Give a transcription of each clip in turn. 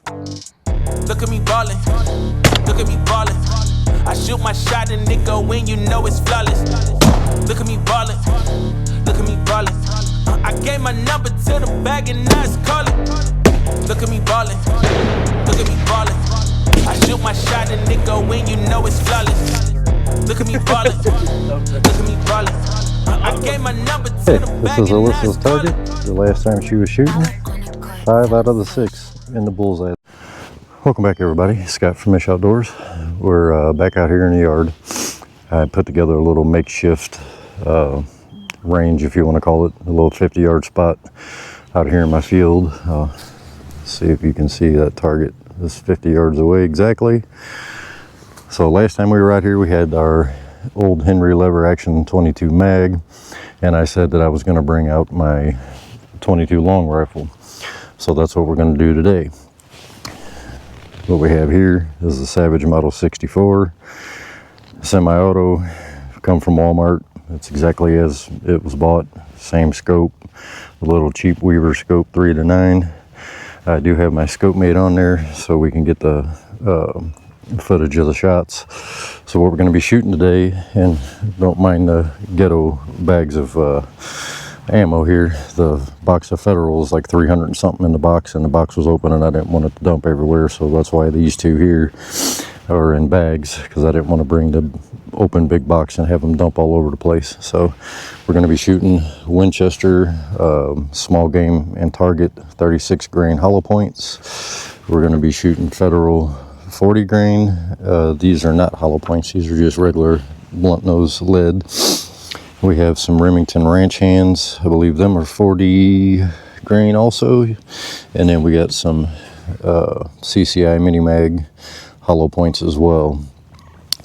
Look at me ballin', look at me ballin'. I shoot my shot and it go in, you know it's flawless. Look at me ballin', look at me ballin'. I gave my number to the bag and now it's callin'. Look at me ballin', look at me ballin'. I shoot my shot and it go in, you know it's flawless. Look at me ballin', look at me ballin'. I gave my number to the bag This is and now it's Alyssa's target. callin'. The last time she was shooting, 5 out of the 6 in the bullseye. Welcome back, everybody. Scott from Mish Outdoors. We're back out here in the yard. I put together a little makeshift range, if you want to call it, a little 50-yard spot out here in my field. See if you can see that target. This is 50 yards away exactly. So last time we were out here, we had our old Henry lever action 22 mag, and I said that I was going to bring out my 22 long rifle. So that's what we're going to do today. What we have here is the Savage Model 64 semi-auto, come from Walmart. It's exactly as it was bought, same scope, a little cheap Weaver scope 3-9. I do have my scope mate on there so we can get the footage of the shots. So what we're going to be shooting today, and don't mind the ghetto bags of ammo here. The box of Federal is like 300 and something in the box, and the box was open and I didn't want it to dump everywhere, so that's why these two here are in bags, because I didn't want to bring the open big box and have them dump all over the place. So we're going to be shooting Winchester small game and target 36 grain hollow points. We're going to be shooting Federal 40 grain. These are not hollow points, these are just regular blunt nose lead. We have some Remington Ranch hands. I believe them are 40 grain also. And then we got some CCI Mini Mag hollow points as well.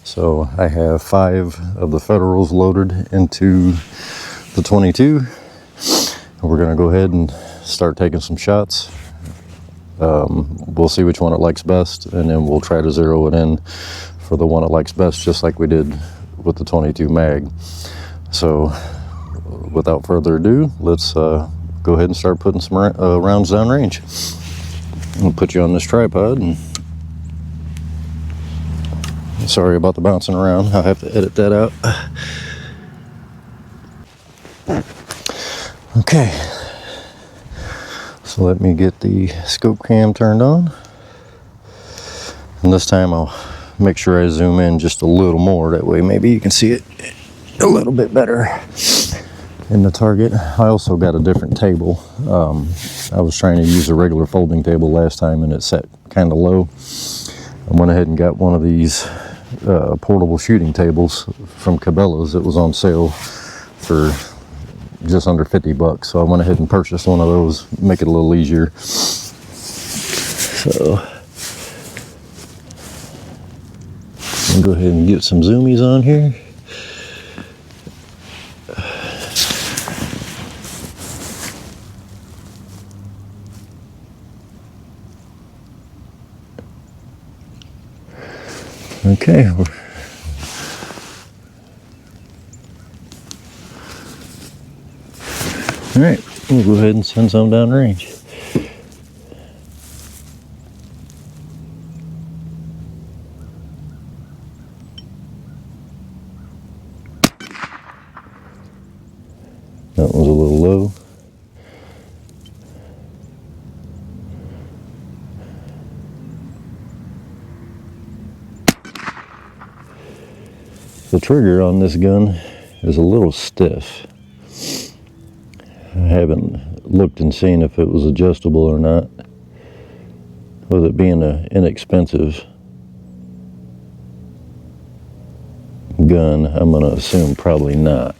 So I have 5 of the Federals loaded into the 22. And we're going to go ahead and start taking some shots. We'll see which one it likes best, and then we'll try to zero it in for the one it likes best, just like we did with the 22 mag. So without further ado, let's go ahead and start putting some rounds down range. I'll put you on this tripod, and sorry about the bouncing around, I'll have to edit that out. Okay, so let me get the scope cam turned on, and this time I'll make sure I zoom in just a little more, that way maybe you can see it a little bit better in the target. I also got a different table. I was trying to use a regular folding table last time and it set kind of low. I went ahead and got one of these portable shooting tables from Cabela's. It was on sale for just under 50 bucks, so I went ahead and purchased one of those, make it a little easier. So I'll go ahead and get some zoomies on here. Okay. All right, we'll go ahead and send some down range. That one's a little low. The trigger on this gun is a little stiff. I haven't looked and seen if it was adjustable or not. With it being an inexpensive gun, I'm going to assume probably not.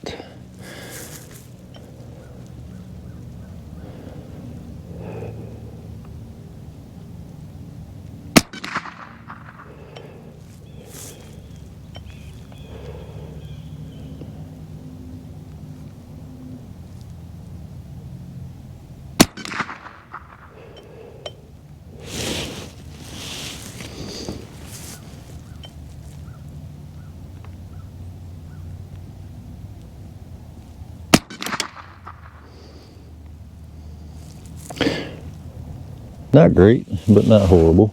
Not great, but not horrible.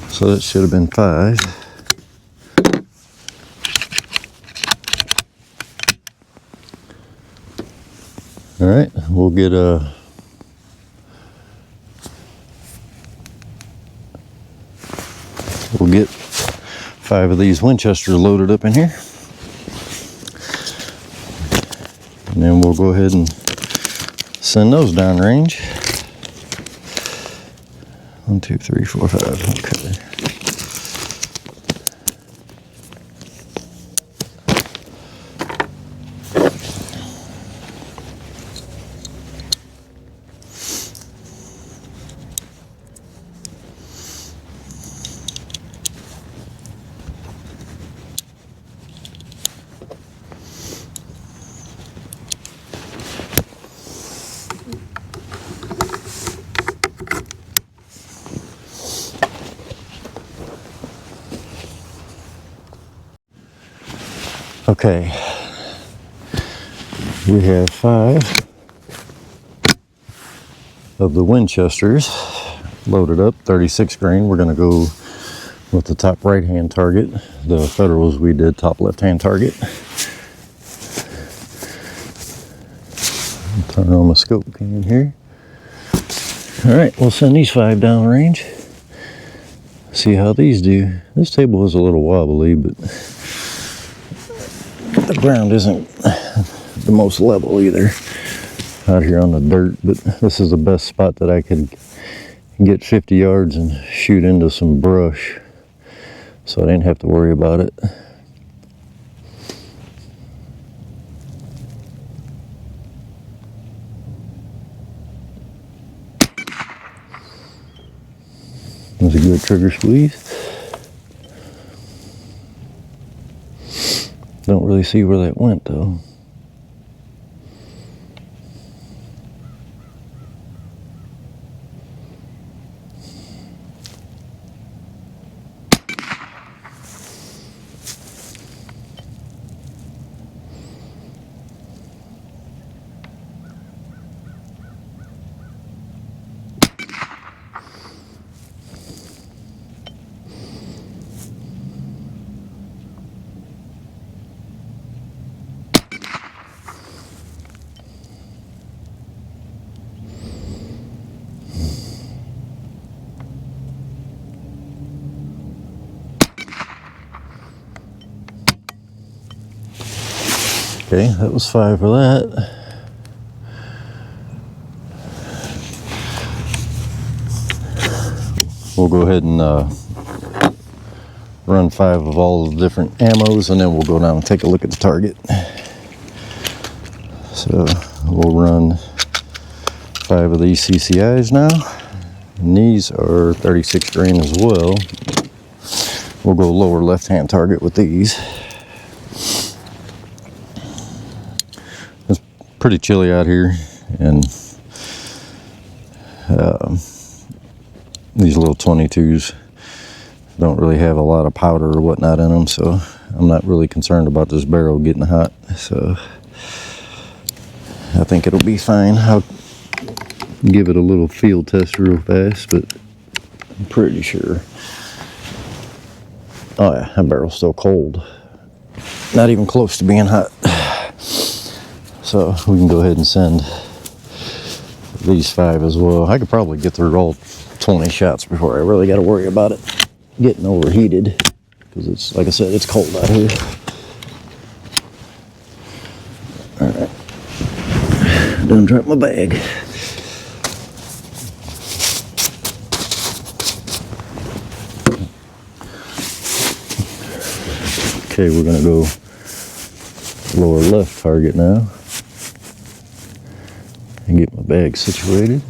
So that should have been 5. All right, we'll get 5 of these Winchesters loaded up in here. And then we'll go ahead and send those downrange. 1, 2, 3, 4, 5. Okay. Okay, we have 5 of the Winchesters loaded up, 36 grain. We're going to go with the top right hand target. The Federals we did top left hand target. Turn on my scope can here. All right, we'll send these 5 downrange. See how these do. This table is a little wobbly, but the ground isn't the most level either out here on the dirt, but this is the best spot that I could get 50 yards and shoot into some brush, so I didn't have to worry about it. That's a good trigger squeeze. Don't really see where that went though. Okay, that was 5 for that. We'll go ahead and run 5 of all the different ammos, and then we'll go down and take a look at the target. So we'll run 5 of these CCIs now, and these are 36 grain as well. We'll go lower left hand target with these. It's pretty chilly out here, and these little 22s don't really have a lot of powder or whatnot in them, so I'm not really concerned about this barrel getting hot. So I think it'll be fine. I'll give it a little field test real fast, but I'm pretty sure. Oh yeah, that barrel's still cold. Not even close to being hot. So we can go ahead and send these 5 as well. I could probably get through all 20 shots before I really got to worry about it getting overheated, because it's, like I said, it's cold out here. All right, done dropped my bag. Okay, we're gonna go lower left target now and get my bag situated.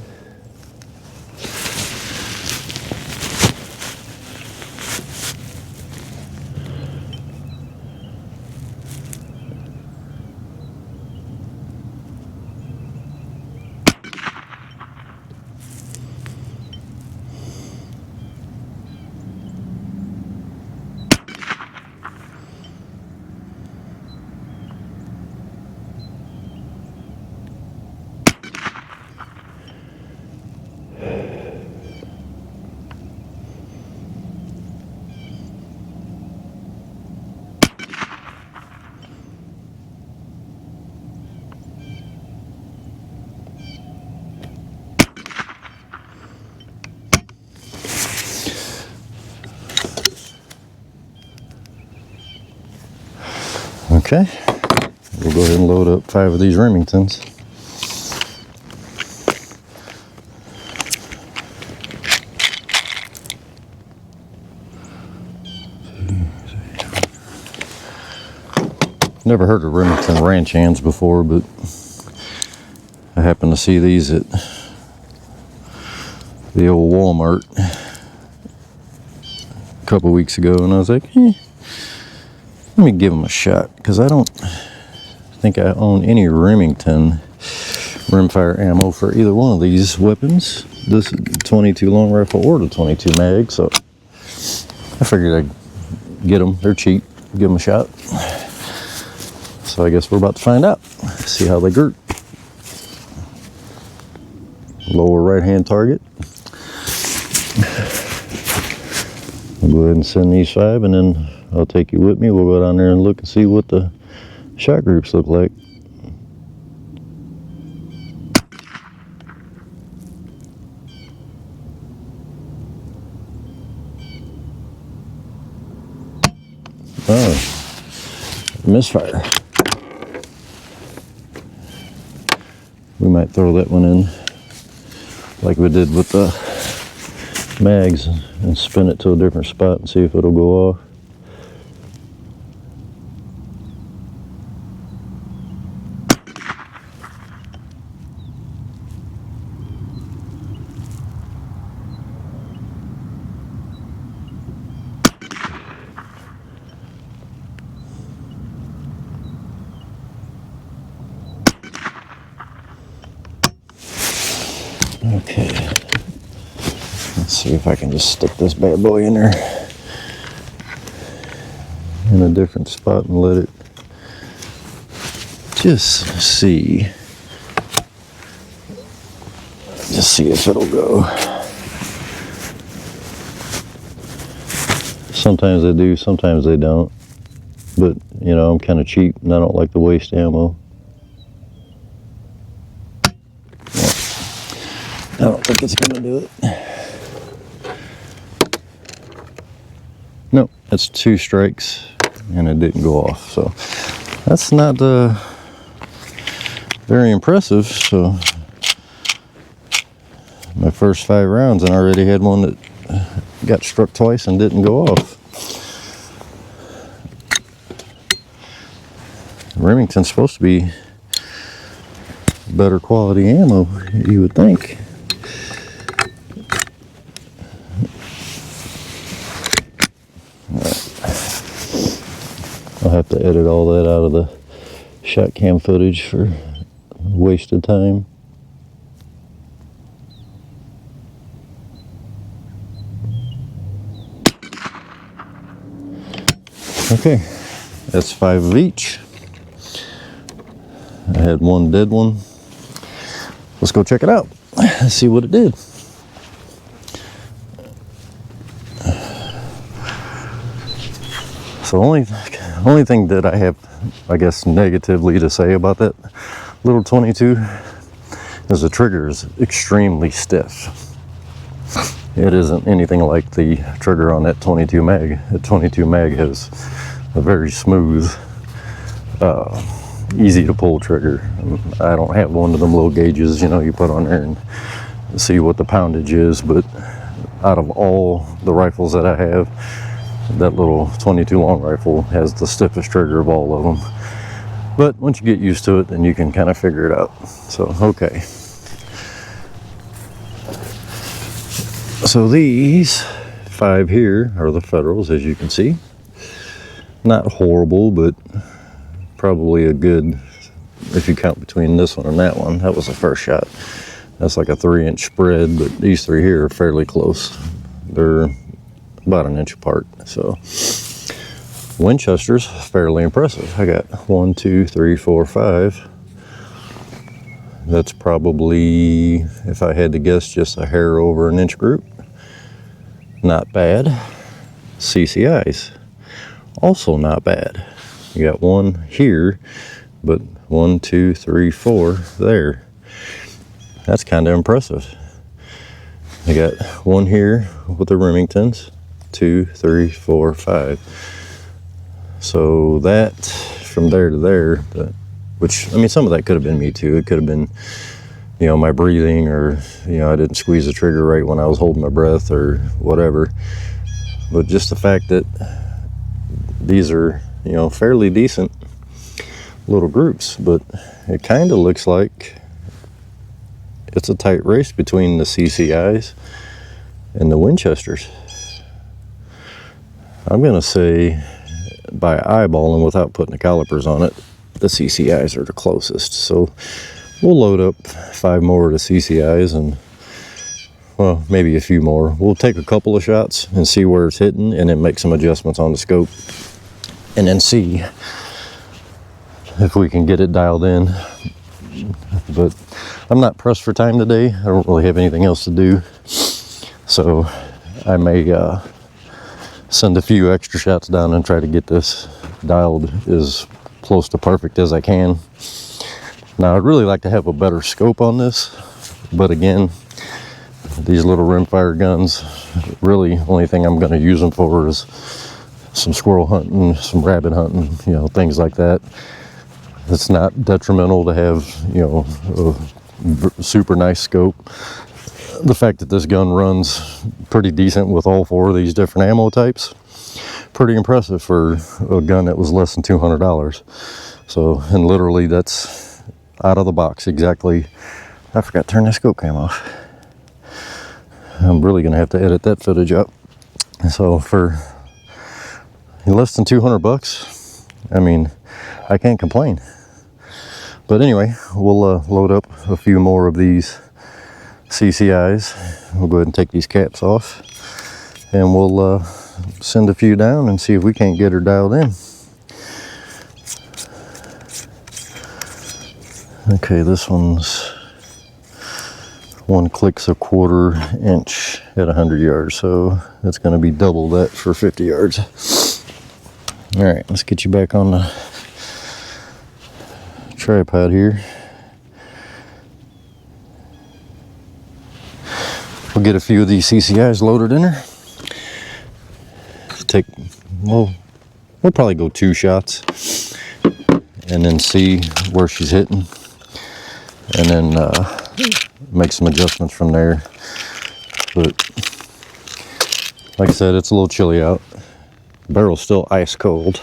Okay, we'll go ahead and load up 5 of these Remingtons. Never heard of Remington ranch hands before, but I happened to see these at the old Walmart a couple weeks ago, and I was like, let me give them a shot, because I don't think I own any Remington rimfire ammo for either one of these weapons, this 22 long rifle or the 22 mag, so I figured I'd get them. They're cheap, give them a shot. So I guess we're about to find out, see how they group. Lower right hand target. I'll go ahead and send these 5, and then I'll take you with me. We'll go down there and look and see what the shot groups look like. Oh, misfire. We might throw that one in like we did with the mags and spin it to a different spot and see if it'll go off. Okay, let's see if I can just stick this bad boy in there in a different spot and let it just see if it'll go. Sometimes they do, sometimes they don't, but you know, I'm kind of cheap and I don't like to waste ammo. I don't think it's gonna do it. Nope, that's 2 strikes and it didn't go off. So that's not very impressive. So my first 5 rounds, and I already had one that got struck twice and didn't go off. Remington's supposed to be better quality ammo, you would think. I'll have to edit all that out of the shot cam footage for wasted time. Okay, that's 5 of each. I had 1 dead one. Let's go check it out. Let's see what it did. So only thing that I have, I guess, negatively to say about that little 22 is the trigger is extremely stiff. It isn't anything like the trigger on that 22 mag. The 22 mag has a very smooth, easy to pull trigger. I don't have one of them little gauges, you know, you put on there and see what the poundage is, but out of all the rifles that I have, that little 22 long rifle has the stiffest trigger of all of them. But once you get used to it, then you can kind of figure it out. So, okay. So these 5 here are the Federals, as you can see. Not horrible, but probably a good, if you count between this one and that one. That was the first shot. That's like a 3-inch spread, but these 3 here are fairly close. They're about 1 inch apart. So Winchester's fairly impressive. I got 1, 2, 3, 4, 5. That's probably, if I had to guess, just a hair over 1 inch group. Not bad. CCIs, also not bad. You got 1 here, but 1, 2, 3, 4 there. That's kind of impressive. I got 1 here with the Remingtons, 2, 3, 4, 5. So that from there to there, which, I mean, some of that could have been me too. It could have been, you know, my breathing, or, you know, I didn't squeeze the trigger right when I was holding my breath or whatever. But just the fact that these are, you know, fairly decent little groups, but it kind of looks like it's a tight race between the CCIs and the Winchesters. I'm going to say, by eyeballing without putting the calipers on it, the CCIs are the closest. So we'll load up 5 more of the CCIs and, well, maybe a few more. We'll take a couple of shots and see where it's hitting, and then make some adjustments on the scope, and then see if we can get it dialed in. But I'm not pressed for time today. I don't really have anything else to do, so I may send a few extra shots down and try to get this dialed as close to perfect as I can. Now, I'd really like to have a better scope on this, but again, these little rimfire guns, really only thing I'm going to use them for is some squirrel hunting, some rabbit hunting, you know, things like that. It's not detrimental to have, you know, a super nice scope. The fact that this gun runs pretty decent with all 4 of these different ammo types, pretty impressive for a gun that was less than $200. So, and literally that's out of the box exactly. I forgot to turn the scope cam off. I'm really gonna have to edit that footage up. So for less than $200, I mean, I can't complain. But anyway, we'll load up a few more of these CCIs. We'll go ahead and take these caps off, and we'll send a few down and see if we can't get her dialed in. Okay, this one's 1 clicks a 1/4 inch at 100 yards, so that's going to be double that for 50 yards. All right, let's get you back on the tripod here. We'll get a few of these CCIs loaded in her. We'll probably go 2 shots and then see where she's hitting, and then make some adjustments from there. But like I said, it's a little chilly out. The barrel's still ice cold,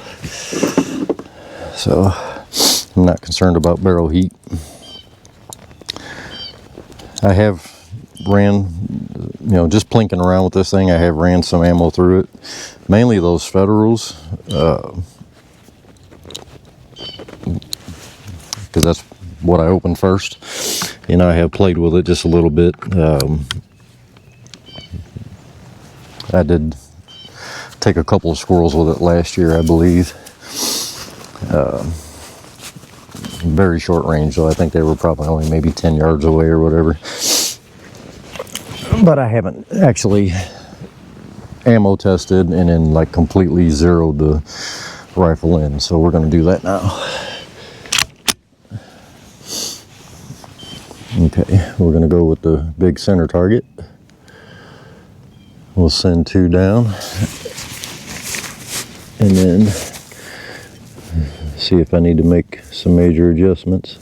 so I'm not concerned about barrel heat. I have ran, you know, just plinking around with this thing, I have ran some ammo through it, mainly those Federals, because that's what I opened first. You know, I have played with it just a little bit. I did take a couple of squirrels with it last year, I believe. Very short range, though. I think they were probably only maybe 10 yards away or whatever. But I haven't actually ammo tested and then like completely zeroed the rifle in, so we're going to do that now. Okay, we're going to go with the big center target. We'll send 2 down, and then see if I need to make some major adjustments.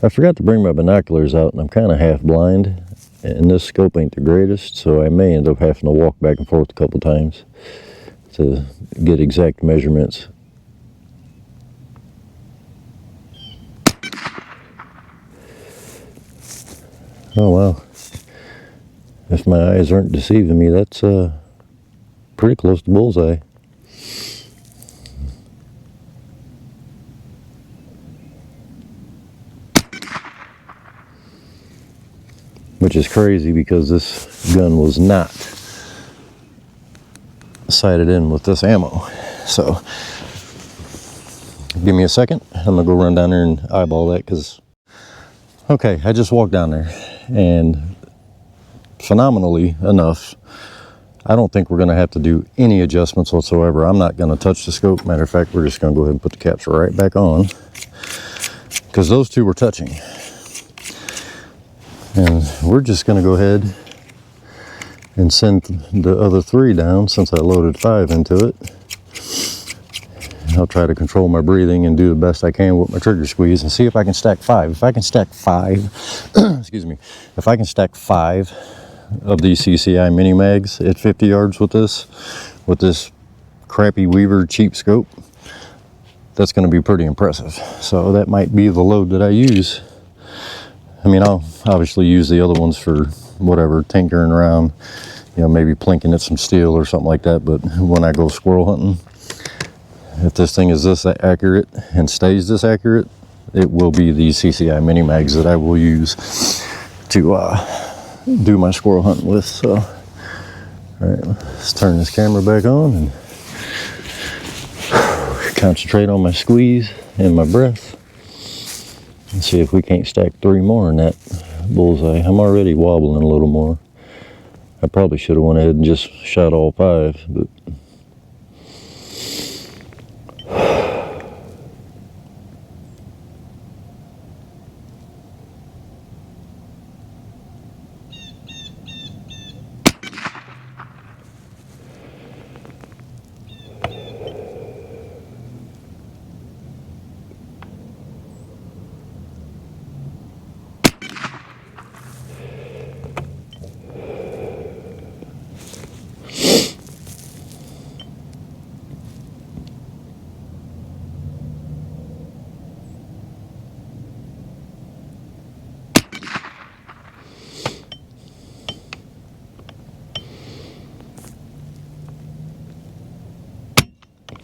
I forgot to bring my binoculars out, and I'm kind of half blind, and this scope ain't the greatest, so I may end up having to walk back and forth a couple times to get exact measurements. Oh wow, if my eyes aren't deceiving me, that's pretty close to bullseye. Which is crazy because this gun was not sighted in with this ammo. So give me a second. I'm gonna go run down there and eyeball that, because okay, I just walked down there, and phenomenally enough, I don't think we're gonna have to do any adjustments whatsoever. I'm not gonna touch the scope. Matter of fact, we're just gonna go ahead and put the caps right back on, because those 2 were touching. And we're just going to go ahead and send the other 3 down, since I loaded 5 into it. I'll try to control my breathing and do the best I can with my trigger squeeze and see if I can stack 5. If I can stack 5, excuse me, if I can stack 5 of these CCI mini mags at 50 yards with this crappy Weaver cheap scope, that's going to be pretty impressive. So that might be the load that I use. I mean, I'll obviously use the other ones for whatever, tinkering around, you know, maybe plinking at some steel or something like that. But when I go squirrel hunting, if this thing is this accurate and stays this accurate, it will be these CCI mini mags that I will use to do my squirrel hunting with. So, all right, let's turn this camera back on and concentrate on my squeeze and my breath and see if we can't stack 3 more in that bullseye. I'm already wobbling a little more. I probably should have went ahead and just shot all 5, but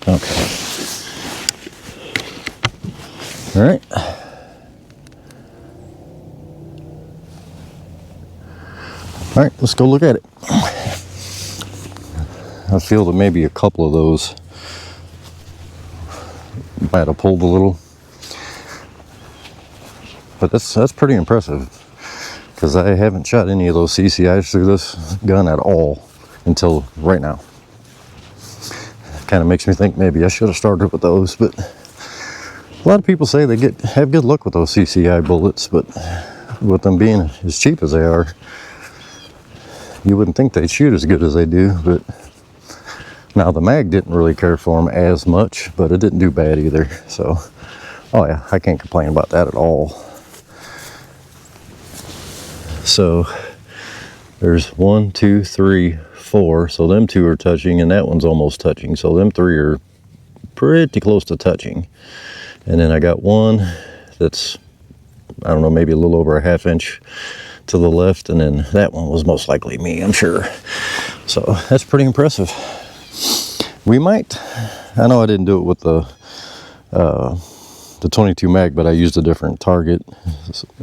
okay. All right. All right, let's go look at it. I feel that maybe a couple of those might have pulled a little, but that's pretty impressive because I haven't shot any of those CCIs through this gun at all until right now. Kind of makes me think maybe I should have started with those, but a lot of people say they have good luck with those CCI bullets, but with them being as cheap as they are, you wouldn't think they'd shoot as good as they do. But now the mag didn't really care for them as much, but it didn't do bad either. So, oh yeah, I can't complain about that at all. So there's 1, 2, 3, 4. So them 2 are touching and that one's almost touching. So them 3 are pretty close to touching. And then I got one that's, I don't know, maybe a little over a 1/2 inch to the left. And then that one was most likely me, I'm sure. So that's pretty impressive. We might, I know I didn't do it with the 22 mag, but I used a different target.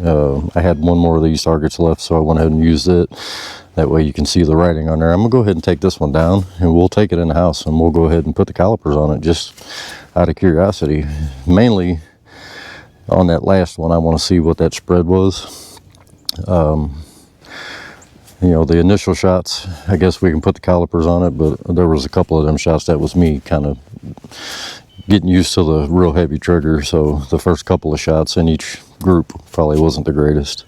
I had one more of these targets left, so I went ahead and used it. That way you can see the writing on there. I'm gonna go ahead and take this one down and we'll take it in the house and we'll go ahead and put the calipers on it just out of curiosity. Mainly on that last one, I want to see what that spread was. You know, the initial shots, I guess we can put the calipers on it, but there was a couple of them shots that was me kind of getting used to the real heavy trigger. So the first couple of shots in each group probably wasn't the greatest.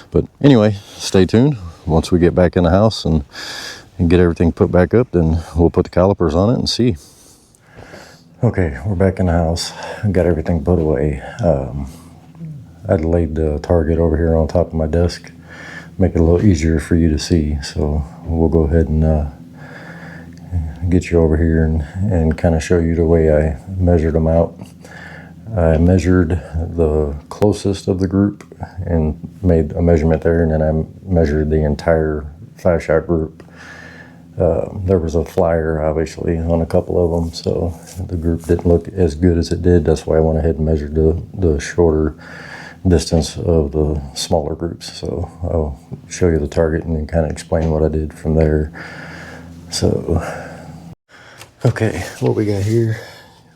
But anyway, stay tuned. Once we get back in the house and get everything put back up, then we'll put the calipers on it and see. Okay, we're back in the house. I got everything put away. I'd laid the target over here on top of my desk, make it a little easier for you to see. So we'll go ahead and get you over here and kind of show you the way I measured them out. I measured the closest of the group and made a measurement there, and then I measured the entire 5-shot group. There was a flyer obviously on a couple of them, so the group didn't look as good as it did. That's why I went ahead and measured the shorter distance of the smaller groups. So I'll show you the target and then kind of explain what I did from there. So okay, what we got here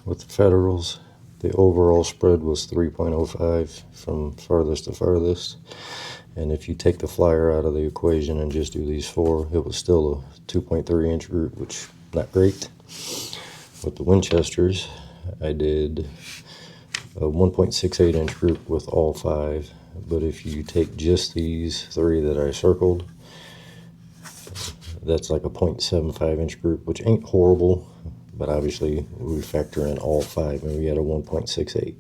with the Federals, the overall spread was 3.05 from farthest to farthest. And if you take the flyer out of the equation and just do these 4, it was still a 2.3 inch group, which not great. With the Winchesters, I did a 1.68 inch group with all 5. But if you take just these 3 that I circled, that's like a 0.75 inch group, which ain't horrible, but obviously we factor in all 5 and we had a 1.68.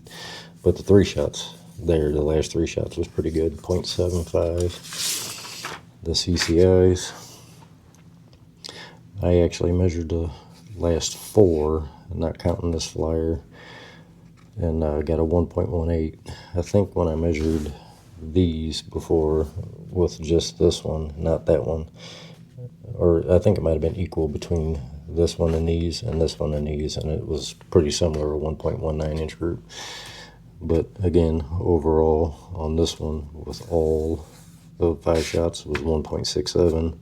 But the 3 shots there, the last 3 shots was pretty good. 0.75. The CCIs, I actually measured the last 4, not counting this flyer, and got a 1.18. I think when I measured these before with just this one, not that one, or I think it might have been equal between this one and these and this one and these, and it was pretty similar, a 1.19 inch group. But again, overall on this one with all the 5 shots was 1.67.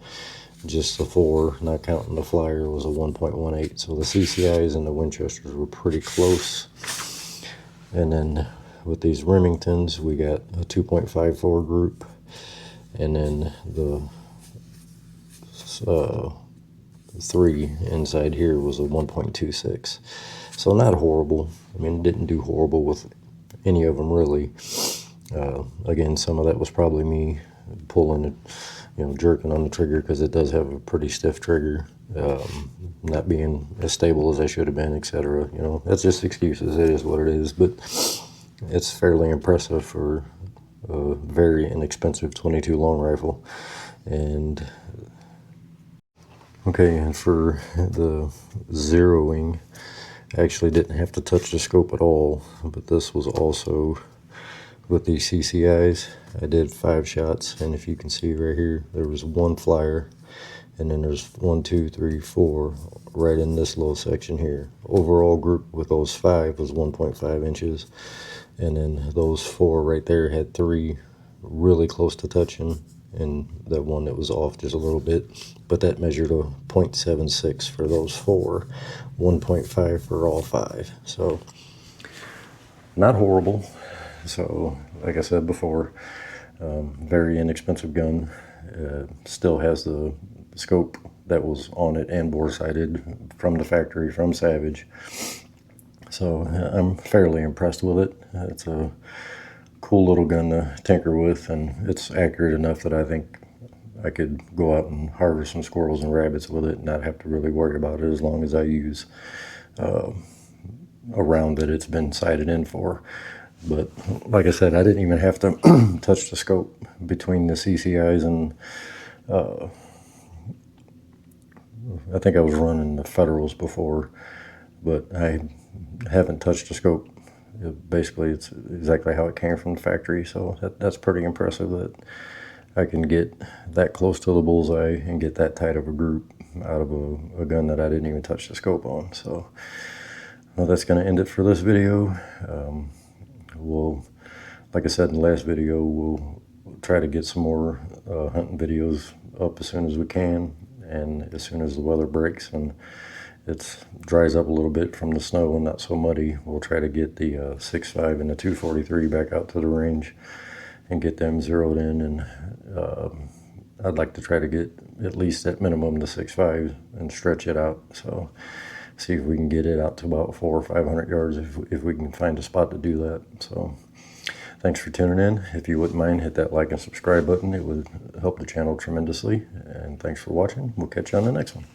Just the 4, not counting the flyer, was a 1.18. So the CCIs and the Winchesters were pretty close. And then with these Remingtons, we got a 2.54 group, and then the 3 inside here was a 1.26. So not horrible. I mean, didn't do horrible with any of them really. Again, some of that was probably me pulling it, jerking on the trigger, because it does have a pretty stiff trigger, not being as stable as I should have been, etc. That's just excuses. It is what it is, but it's fairly impressive for a very inexpensive 22 long rifle. And okay, and for the zeroing, I actually didn't have to touch the scope at all, but this was also with these CCIs. I did 5 shots, and if you can see right here, there was 1 flyer, and then there's 1, 2, 3, 4 right in this little section here. Overall group with those 5 was 1.5 inches, and then those 4 right there had 3 really close to touching, and that one that was off just a little bit, but that measured a 0.76 for those 4, 1.5 for all 5. So not horrible. So like I said before, very inexpensive gun. Still has the scope that was on it and bore sighted from the factory from Savage. So I'm fairly impressed with it. It's a cool little gun to tinker with, and it's accurate enough that I think I could go out and harvest some squirrels and rabbits with it and not have to really worry about it, as long as I use a round that it's been sighted in for. But like I said, I didn't even have to touch the scope between the CCIs and I think I was running the Federals before, but I haven't touched the scope. Basically, it's exactly how it came from the factory, so that's pretty impressive that I can get that close to the bullseye and get that tight of a group out of a gun that I didn't even touch the scope on. So, well, that's going to end it for this video. We'll, like I said in the last video, we'll try to get some more hunting videos up as soon as we can, and as soon as the weather breaks and it dries up a little bit from the snow and not so muddy, we'll try to get the 6.5 and the 243 back out to the range and get them zeroed in. And I'd like to try to get at least at minimum the 6.5 and stretch it out. So see if we can get it out to about 400 or 500 yards if we can find a spot to do that. So thanks for tuning in. If you wouldn't mind, hit that like and subscribe button. It would help the channel tremendously. And thanks for watching. We'll catch you on the next one.